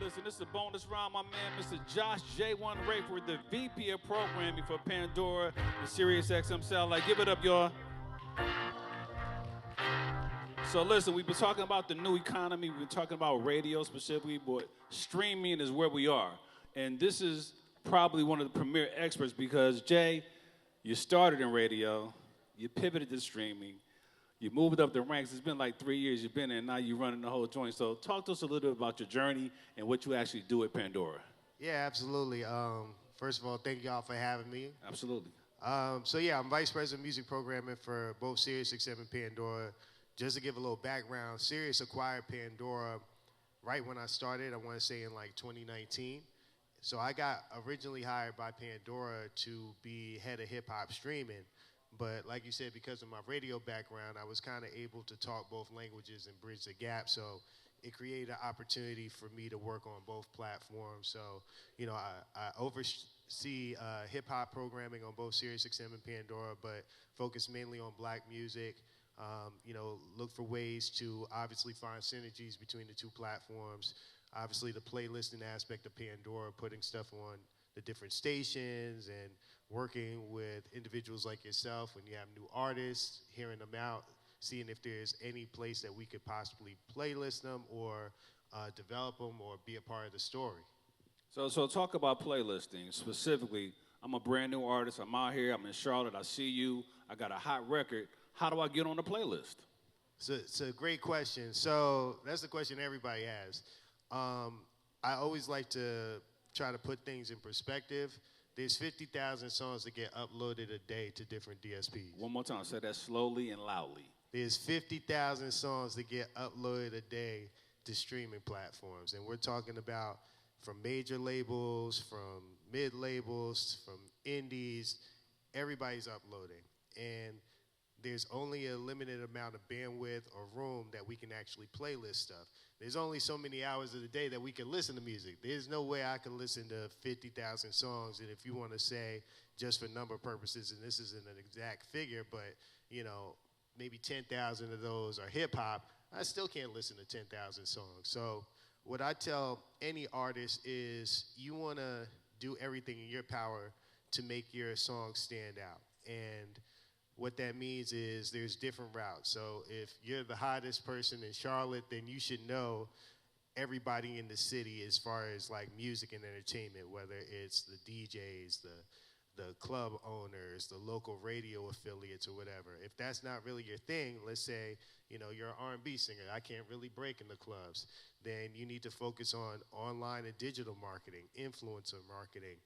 Listen, this is a bonus round, my man, Mr. Josh J1 Raiford, the VP of Programming for Pandora and SiriusXM Satellite. Give it up, y'all. So listen, we've been talking about the new economy. We've been talking about radio specifically, but streaming is where we are. And this is probably one of the premier experts because, Jay, you started in radio, you pivoted to streaming, you moved up the ranks. It's been like 3 years you've been there, and now you're running the whole joint. So talk to us a little bit about your journey and what you actually do at Pandora. Yeah, absolutely. First of all, thank y'all for having me. Absolutely. So yeah, I'm Vice President of Music Programming for both SiriusXM and Pandora. Just to give a little background, Sirius acquired Pandora right when I started, I want to say in like 2019. So I got originally hired by Pandora to be head of hip-hop streaming. But like you said, because of my radio background, I was kind of able to talk both languages and bridge the gap. So it created an opportunity for me to work on both platforms. So, you know, I oversee hip-hop programming on both SiriusXM and Pandora, but focus mainly on black music. You know, look for ways to obviously find synergies between the two platforms. Obviously, the playlisting aspect of Pandora, putting stuff on the different stations and working with individuals like yourself when you have new artists, hearing them out, seeing if there's any place that we could possibly playlist them or develop them or be a part of the story. So talk about playlisting. Specifically, I'm a brand new artist. I'm out here. I'm in Charlotte. I see you. I got a hot record. How do I get on the playlist? It's a great question. So that's the question everybody has. I always like to try to put things in perspective. There's 50,000 songs that get uploaded a day to different DSPs. One more time, say that slowly and loudly. There's 50,000 songs that get uploaded a day to streaming platforms. And we're talking about from major labels, from mid labels, from indies, everybody's uploading. And there's only a limited amount of bandwidth or room that we can actually playlist stuff. There's only so many hours of the day that we can listen to music. There's no way I can listen to 50,000 songs, and if you want to say, just for number purposes, and this isn't an exact figure, but, you know, maybe 10,000 of those are hip-hop, I still can't listen to 10,000 songs. So what I tell any artist is you want to do everything in your power to make your song stand out. And what that means is there's different routes. So if you're the hottest person in Charlotte, then you should know everybody in the city as far as like music and entertainment, whether it's the DJs, the club owners, the local radio affiliates or whatever. If that's not really your thing, let's say, you know, you're an R&B singer, I can't really break in the clubs, then you need to focus on online and digital marketing, influencer marketing,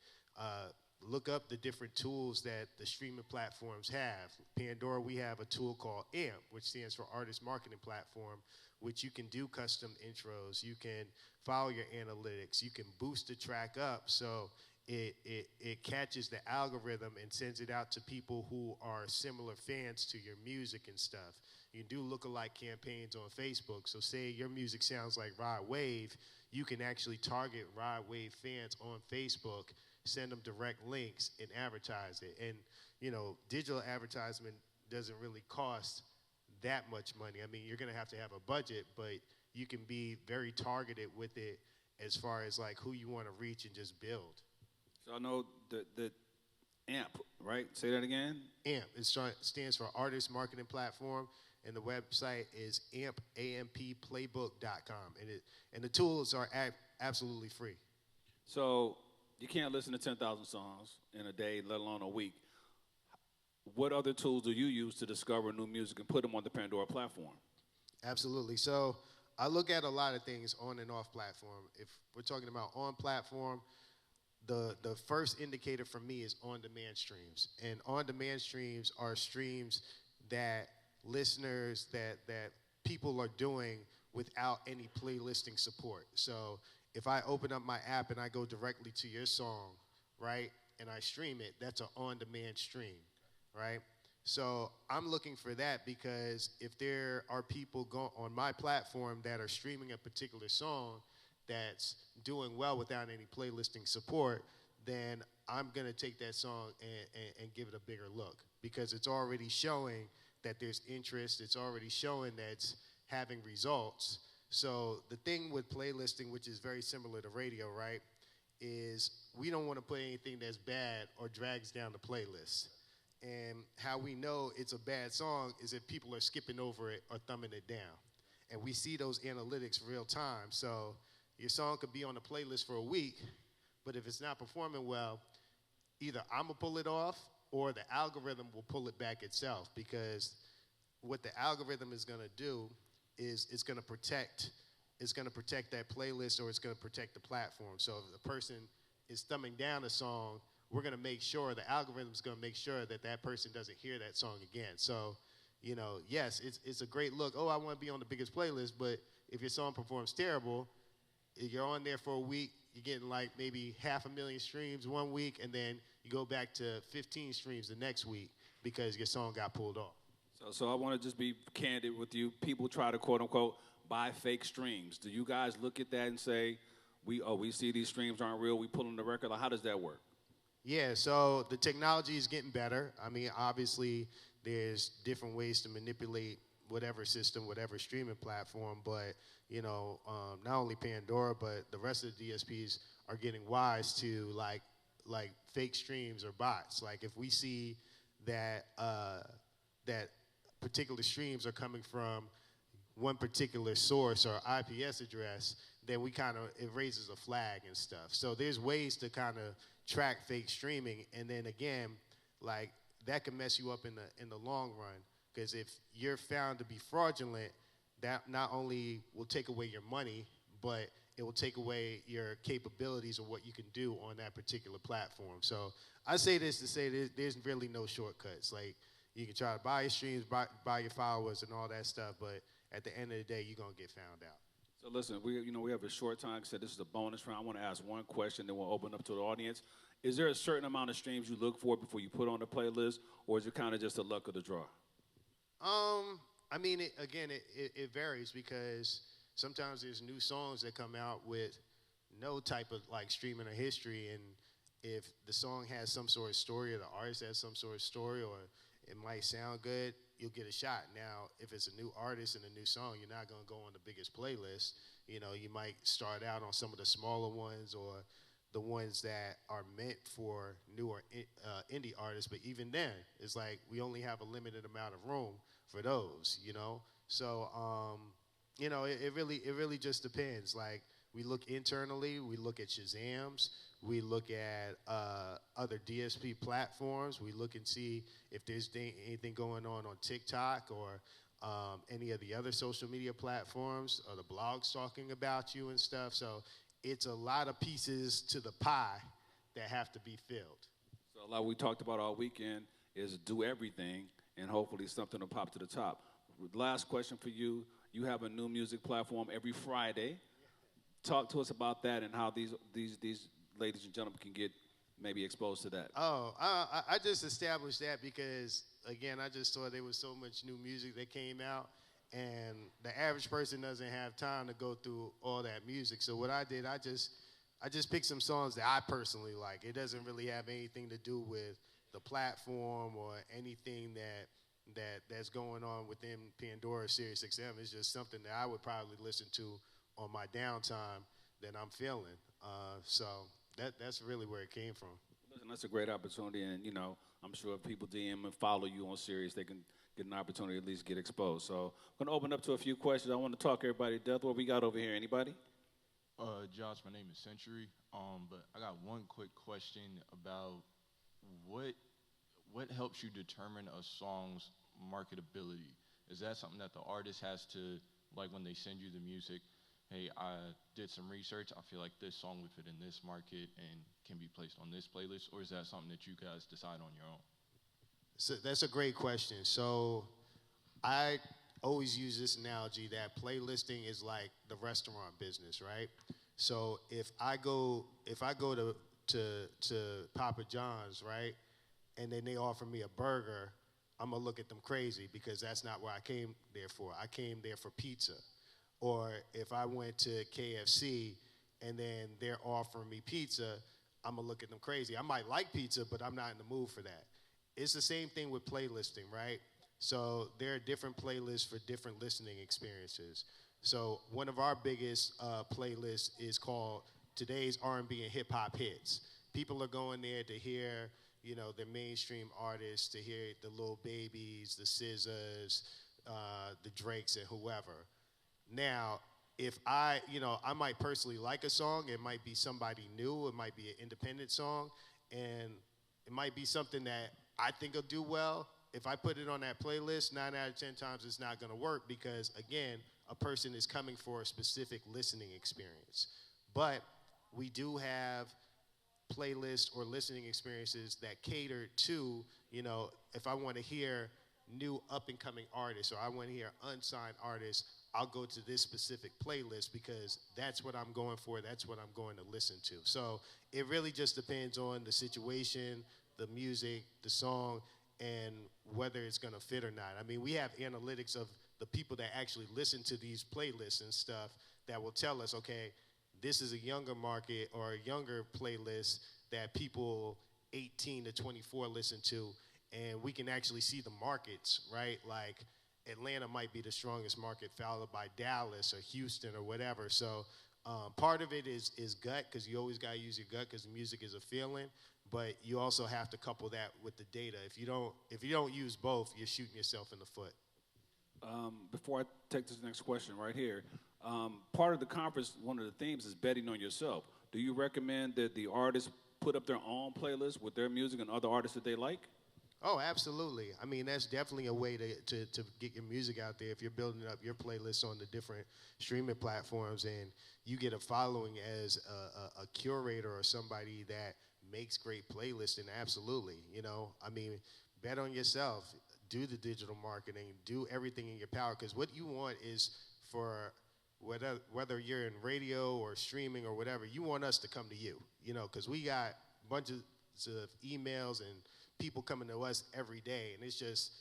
look up the different tools that the streaming platforms have. Pandora, we have a tool called AMP, which stands for Artist Marketing Platform, which you can do custom intros. You can follow your analytics. You can boost the track up so it catches the algorithm and sends it out to people who are similar fans to your music and stuff. You can do lookalike campaigns on Facebook. So say your music sounds like Rod Wave, you can actually target Rod Wave fans on Facebook, send them direct links and advertise it. And, you know, digital advertisement doesn't really cost that much money. I mean, you're going to have a budget, but you can be very targeted with it as far as like who you want to reach and just build. So I know the AMP, right? Say that again. AMP. It stands for Artist Marketing Platform, and the website is ampplaybook.com. And the tools are absolutely free. So you can't listen to 10,000 songs in a day, let alone a week. What other tools do you use to discover new music and put them on the Pandora platform? Absolutely. So I look at a lot of things on and off platform. If we're talking about on platform, the first indicator for me is on-demand streams. And on-demand streams are streams that listeners, that people are doing without any playlisting support. So if I open up my app and I go directly to your song, right, and I stream it, that's an on-demand stream, right? So I'm looking for that because if there are people on my platform that are streaming a particular song that's doing well without any playlisting support, then I'm going to take that song and give it a bigger look because it's already showing that there's interest. It's already showing that it's having results. So the thing with playlisting, which is very similar to radio, right, is we don't want to put anything that's bad or drags down the playlist. And how we know it's a bad song is if people are skipping over it or thumbing it down. And we see those analytics real time. So your song could be on the playlist for a week, but if it's not performing well, either I'm going to pull it off or the algorithm will pull it back itself, because what the algorithm is going to do is it's going to protect that playlist, or it's going to protect the platform. So if the person is thumbing down a song, we're going to make sure, the algorithm is going to make sure that that person doesn't hear that song again. So, yes, it's a great look. Oh, I want to be on the biggest playlist, but if your song performs terrible, you're on there for a week, you're getting like maybe 500,000 streams one week, and then you go back to 15 streams the next week because your song got pulled off. So I want to just be candid with you. People try to, quote unquote, buy fake streams. Do you guys look at that and say, we see these streams aren't real, we pull them the record? Like, how does that work? Yeah, so the technology is getting better. I mean, obviously, there's different ways to manipulate whatever system, whatever streaming platform, but, not only Pandora, but the rest of the DSPs are getting wise to, like fake streams or bots. Like, if we see that that particular streams are coming from one particular source or IPS address, then it raises a flag and stuff. So there's ways to kind of track fake streaming, and then again, like, that can mess you up in the long run, because if you're found to be fraudulent, that not only will take away your money, but it will take away your capabilities of what you can do on that particular platform. So I say this to say there's really no shortcuts. Like, you can try to buy your streams, buy your followers and all that stuff, but at the end of the day, you're going to get found out. So listen, we have a short time. So this is a bonus round. I want to ask one question, then we'll open up to the audience. Is there a certain amount of streams you look for before you put on the playlist, or is it kind of just the luck of the draw? I mean, it varies, because sometimes there's new songs that come out with no type of like streaming or history, and if the song has some sort of story, or the artist has some sort of story, or it might sound good, you'll get a shot. Now, if it's a new artist and a new song, you're not going to go on the biggest playlist. You might start out on some of the smaller ones, or the ones that are meant for newer indie artists. But even then, it's like we only have a limited amount of room for those, So, it really just depends. Like, we look internally, we look at Shazams, we look at other DSP platforms, we look and see if there's anything going on TikTok or any of the other social media platforms, or the blogs talking about you and stuff. So it's a lot of pieces to the pie that have to be filled. So like we talked about all weekend is do everything, and hopefully something will pop to the top. Last question for you. You have a new music platform every Friday. Talk to us about that and how these ladies and gentlemen can get maybe exposed to that. Oh, I just established that because, again, I just saw there was so much new music that came out, and the average person doesn't have time to go through all that music. So what I did, I just picked some songs that I personally like. It doesn't really have anything to do with the platform or anything that's going on within Pandora, SiriusXM. It's just something that I would probably listen to on my downtime that I'm feeling. So that's really where it came from. Listen, that's a great opportunity, and I'm sure if people DM and follow you on Sirius, they can get an opportunity to at least get exposed. So I'm going to open up to a few questions. I want to talk everybody to death. What we got over here? Anybody? Josh, my name is Century. But I got one quick question about what helps you determine a song's marketability? Is that something that the artist has to, like when they send you the music, hey, I did some research, I feel like this song would fit in this market and can be placed on this playlist, or is that something that you guys decide on your own? So that's a great question. So I always use this analogy that playlisting is like the restaurant business, right? So if I go to Papa John's, right, and then they offer me a burger, I'm gonna look at them crazy because that's not what I came there for. I came there for pizza. Or if I went to KFC and then they're offering me pizza, I'm gonna look at them crazy. I might like pizza, but I'm not in the mood for that. It's the same thing with playlisting, right? So there are different playlists for different listening experiences. So one of our biggest playlists is called Today's R&B and Hip Hop Hits. People are going there to hear, the mainstream artists, to hear the Lil Babies, the SZAs, the Drakes, and whoever. Now, if I might personally like a song, it might be somebody new, it might be an independent song, and it might be something that I think will do well. If I put it on that playlist, 9 out of 10 times it's not gonna work because, again, a person is coming for a specific listening experience. But we do have playlists or listening experiences that cater to, if I wanna hear new up-and-coming artists or I wanna hear unsigned artists, I'll go to this specific playlist because that's what I'm going for, that's what I'm going to listen to. So it really just depends on the situation, the music, the song, and whether it's gonna fit or not. I mean, we have analytics of the people that actually listen to these playlists and stuff that will tell us, okay, this is a younger market or a younger playlist that people 18 to 24 listen to, and we can actually see the markets, right? Like Atlanta might be the strongest market, followed by Dallas or Houston or whatever. So part of it is gut, because you always gotta use your gut because music is a feeling, but you also have to couple that with the data. If you don't use both, you're shooting yourself in the foot. Before I take this next question right here, part of the conference, one of the themes is betting on yourself. Do you recommend that the artists put up their own playlist with their music and other artists that they like? Oh, absolutely. I mean, that's definitely a way to get your music out there. If you're building up your playlist on the different streaming platforms and you get a following as a curator or somebody that makes great playlists, then absolutely. I mean, bet on yourself. Do the digital marketing. Do everything in your power. Because what you want is for whether you're in radio or streaming or whatever, you want us to come to you. Because we got bunches of emails and people coming to us every day, and it's just,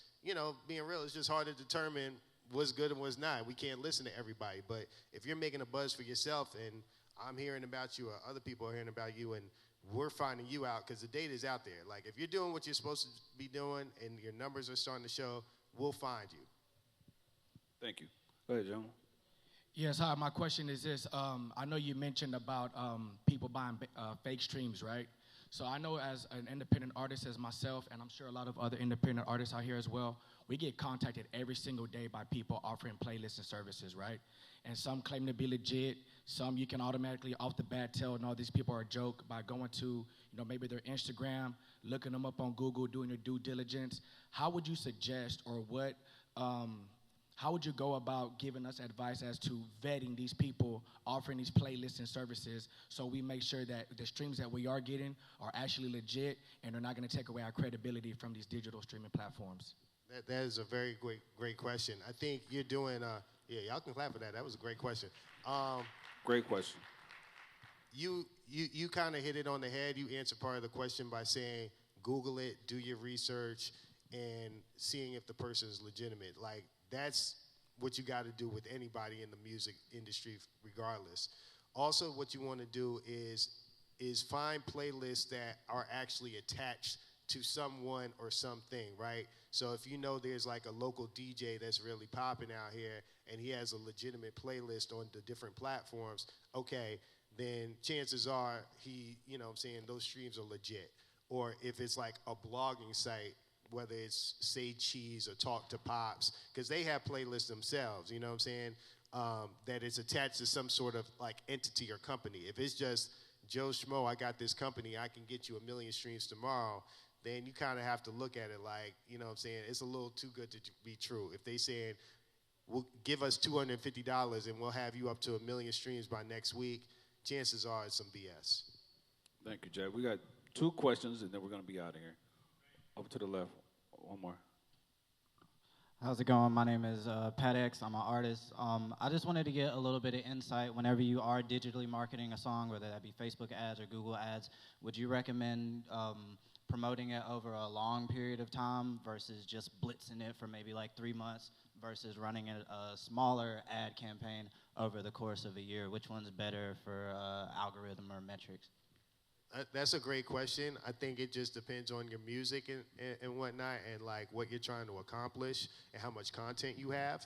being real, it's just hard to determine what's good and what's not. We can't listen to everybody, but if you're making a buzz for yourself and I'm hearing about you or other people are hearing about you and we're finding you out, because the data is out there. Like, if you're doing what you're supposed to be doing and your numbers are starting to show, we'll find you. Thank you. Go ahead, John. Yes, hi, my question is this. I know you mentioned about people buying fake streams, right? So I know as an independent artist as myself, and I'm sure a lot of other independent artists out here as well, we get contacted every single day by people offering playlists and services, right? And some claim to be legit. Some you can automatically off the bat tell, no, these people are a joke by going to, maybe their Instagram, looking them up on Google, doing your due diligence. How would you suggest or how would you go about giving us advice as to vetting these people offering these playlists and services so we make sure that the streams that we are getting are actually legit and they're not going to take away our credibility from these digital streaming platforms? That is a very great question. I think you're doing, y'all can clap for that. That was a great question. Great question. You kind of hit it on the head. You answered part of the question by saying, Google it, do your research, and seeing if the person is legitimate. Like, that's what you got to do with anybody in the music industry, regardless. Also, what you want to do is find playlists that are actually attached to someone or something, right? So if there's like a local DJ that's really popping out here and he has a legitimate playlist on the different platforms, okay, then chances are those streams are legit. Or if it's like a blogging site, whether it's Say Cheese or Talk to Pops, because they have playlists themselves, that it's attached to some sort of like entity or company. If it's just Joe Schmo, I got this company, I can get you 1 million streams tomorrow, then you kind of have to look at it like, it's a little too good to be true. If they saying, well, give us $250 and we'll have you up to 1 million streams by next week, chances are it's some BS. Thank you, Jay. We got 2 questions and then we're going to be out of here. Over to the left. One more. How's it going? My name is Pat X. I'm an artist. I just wanted to get a little bit of insight. Whenever you are digitally marketing a song, whether that be Facebook ads or Google ads, would you recommend promoting it over a long period of time versus just blitzing it for maybe like 3 months versus running a smaller ad campaign over the course of a year? Which one's better for algorithm or metrics? That's a great question. I think it just depends on your music and whatnot and like what you're trying to accomplish and how much content you have.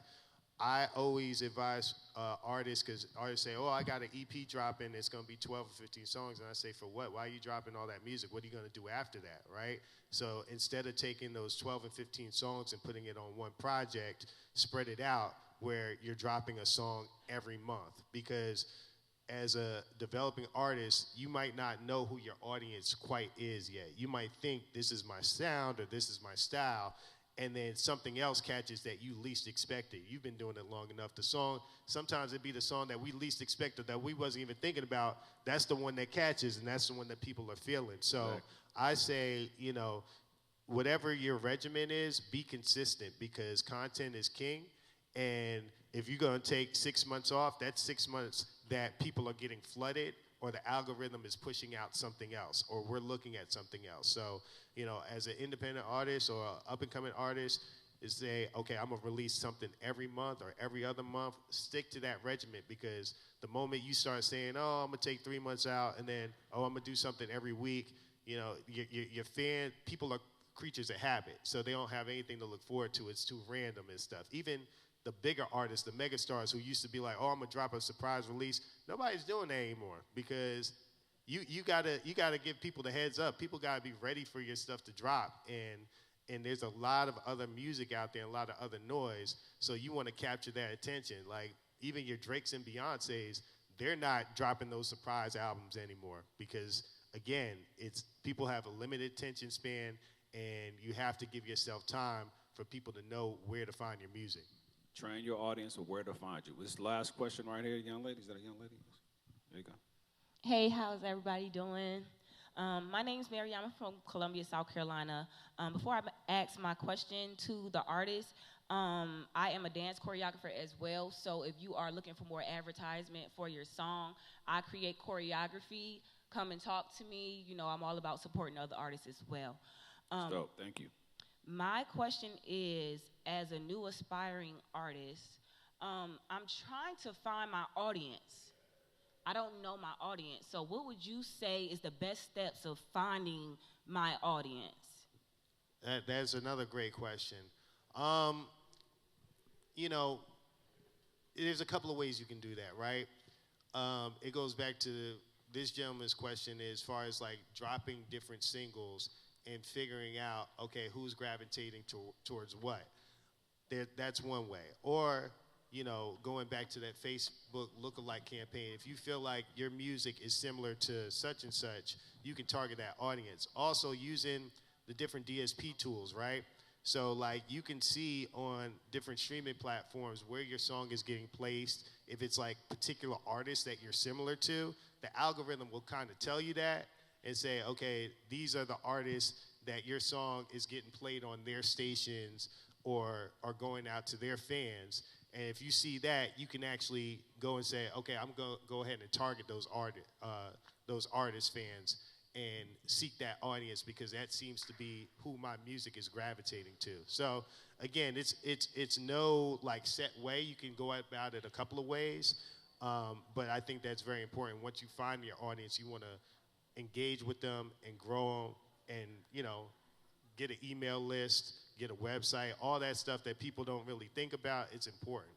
I always advise artists, because artists say, oh, I got an EP dropping, it's going to be 12 or 15 songs. And I say, for what? Why are you dropping all that music? What are you going to do after that, right? So instead of taking those 12 and 15 songs and putting it on one project, spread it out where you're dropping a song every month. Because as a developing artist, you might not know who your audience quite is yet. You might think this is my sound or this is my style, and then something else catches that you least expected. You've been doing it long enough. The song, sometimes it'd be the song that we least expected, that we wasn't even thinking about. That's the one that catches, and that's the one that people are feeling. So right. I say, you know, whatever your regimen is, be consistent, because content is king. And if you're going to take 6 months off, that's 6 months that people are getting flooded, or the algorithm is pushing out something else, or we're looking at something else. So, you know, as an independent artist or an up-and-coming artist, is say, okay, I'm going to release something every month or every other month. Stick to that regimen, because the moment you start saying, oh, I'm going to take 3 months out, and then, oh, I'm going to do something every week, you know, your fan, people are creatures of habit, so they don't have anything to look forward to. It's too random and stuff. Even the bigger artists, the megastars who used to be like, oh, I'm going to drop a surprise release, nobody's doing that anymore, because you gotta give people the heads up. People gotta be ready for your stuff to drop, and there's a lot of other music out there, a lot of other noise. So you want to capture that attention. Like even your Drakes and Beyoncés, they're not dropping those surprise albums anymore, because again, it's people have a limited attention span, and you have to give yourself time for people to know where to find your music. Train your audience of where to find you. This last question right here, young lady. Is that a young lady? There you go. Hey, how's everybody doing? My name's Mary. I'm from Columbia, South Carolina. Before I ask my question to the artist, I am a dance choreographer as well. So if you are looking for more advertisement for your song, I create choreography. Come and talk to me. You know, I'm all about supporting other artists as well. Dope. Thank you. My question is, as a new aspiring artist, I'm trying to find my audience. I don't know my audience. So what would you say is the best steps of finding my audience? That's another great question. You know, there's a couple of ways you can do that, right? It goes back to this gentleman's question as far as like dropping different singles and figuring out, okay, who's gravitating towards what. That's one way. Or, you know, going back to that Facebook lookalike campaign, if you feel like your music is similar to such and such, you can target that audience. Also using the different DSP tools, right? So like you can see on different streaming platforms where your song is getting placed. If it's like particular artists that you're similar to, the algorithm will kind of tell you that and say, okay, these are the artists that your song is getting played on their stations or are going out to their fans. And if you see that, you can actually go and say, okay, I'm going to go ahead and target those artist fans and seek that audience, because that seems to be who my music is gravitating to. So again, it's no like set way. You can go about it a couple of ways, but I think that's very important. Once you find your audience, you want to engage with them and grow them, and you know, get an email list, get a website, all that stuff that people don't really think about. It's important.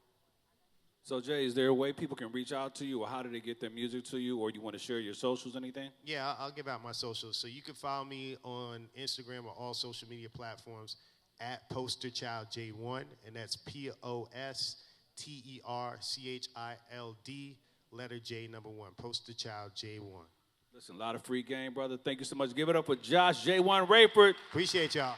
So, Jay, is there a way people can reach out to you, or how do they get their music to you, or do you want to share your socials, anything? Yeah, I'll give out my socials. So you can follow me on Instagram or all social media platforms at PosterChildJ1, and that's POSTERCHILD, letter J, number 1, PosterChildJ1. Listen, a lot of free game, brother. Thank you so much. Give it up for Josh J1 Raiford. Appreciate y'all.